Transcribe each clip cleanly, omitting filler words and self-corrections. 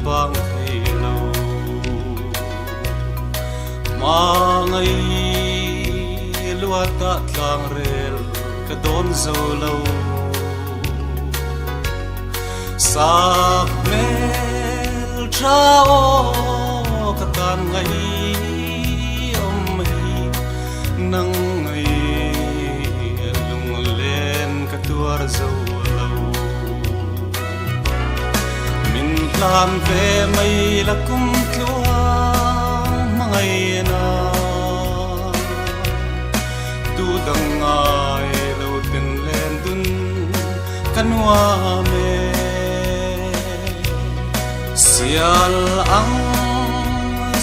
bang thei lo ma ngai lua ta tlang rel ka don zo lo sak mel trao ka tan ngai hi nang ngai lung len ka tuar zo lo min plan ve mai la kum tlua mangai na tu dang ai lo tin len dun kanwa me sial ang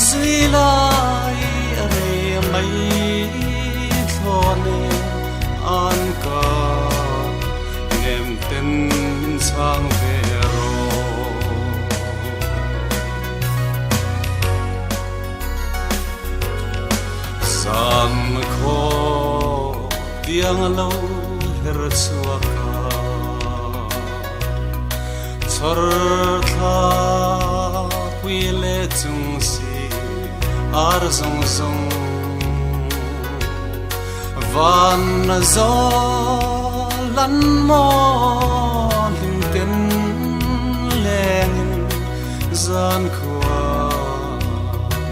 silai are mai thone an ka nem ten sang vero sang kho tiang lo her chuaka chor tha le chung si ar zong zong van zo lan mo lim ten leng zan khua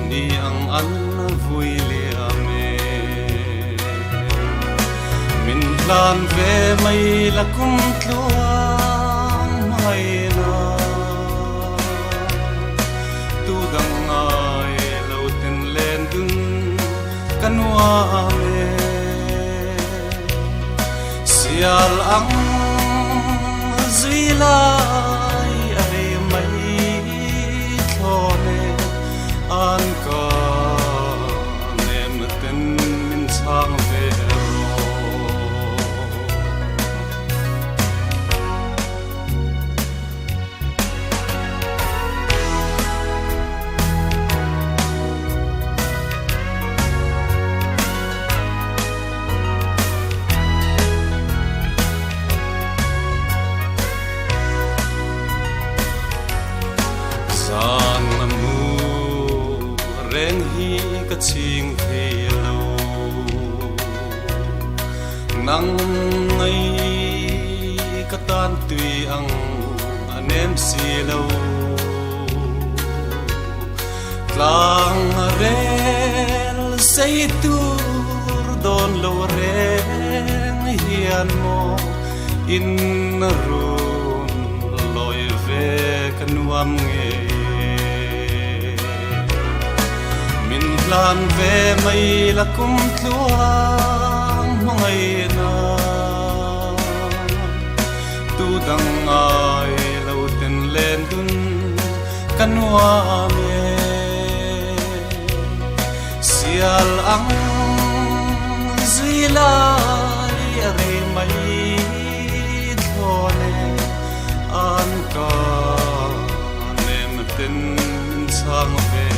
ni ang an vui le ame min plan ve mai la kum tluang mai na kanwa me sial ang zilai are mai thone an ka nem ten min sang vero ka ching hello nang ai ka tan tui ang anem si lo tlang rel say tur don lo ren hian mo in room loi ve kanwam nge lan ve mai la kum tluang mangai na tu dang ai lo ten len dun kanwa me sial ang zilai are mai thone an ka nem ten sang ve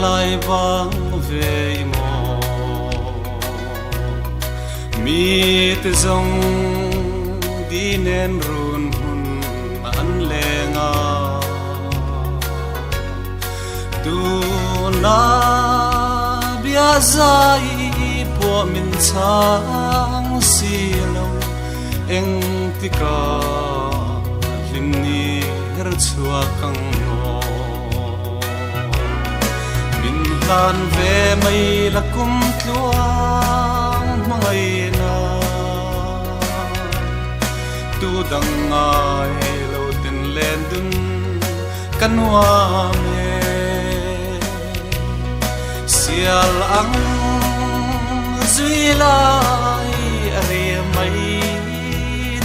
lai bang ve mo mi te zong di nen run hun an lenga tu na bia zai po min chang si lo eng tika lim ni her chua kang lan ve mai la kum tluang mangai na tu dang ai lo tin len dun kanwa me sial ang zilai are mai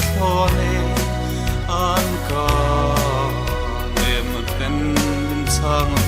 thone an ka nem ten sang